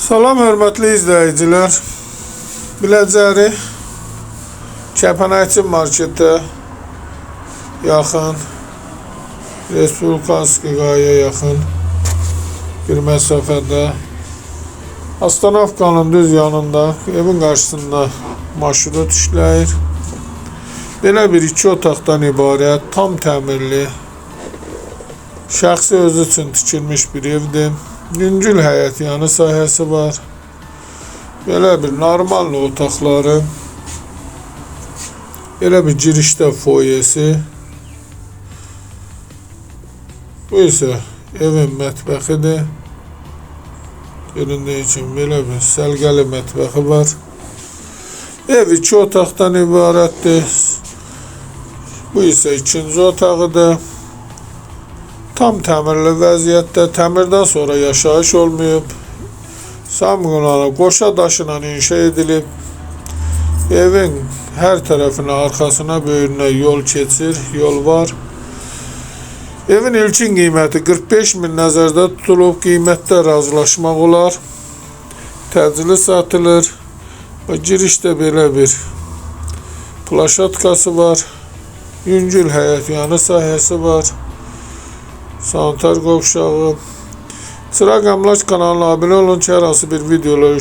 Salam hörmətli izləyicilər. Biləcəri Kəpənəkçi marketə yaxın, Respublikanskaya yaxın bir məsafədə, Astanovkanın düz yanında, evin qarşısında marşrut işləyir. Belə bir 2 otaqdan ibarət, tam təmirli, şəxsi özü üçün tikilmiş bir evdir. Yüngül həyət yanı sahəsi var. Belə bir normal otaqları, belə bir girişdə foyesi. Bu isə evin mətbəxidir. Göründüyü kimi belə bir səlqəli mətbəxi var. Ev 2 otaqdan ibarətdir. Bu isə ikinci otağıdır. Tam təmirli vəziyyətdə, təmirdən sonra yaşayış olmayıb. Samqunana qoşa daşla inşa edilib. Evin hər tərəfinə, arxasına, böyrünə yol keçir, yol var. Evin ilkin qiyməti 45.000 nəzərdə tutulub, qiymətdə razılaşmaq olar. Təcili satılır. Və girişdə belə bir plaşatkası var. Yüngül həyət yanı sahəsi var. Sanitar qovşağı. Çıraq Əmlak kanalına abunə olun ki, hər hansı bir videolar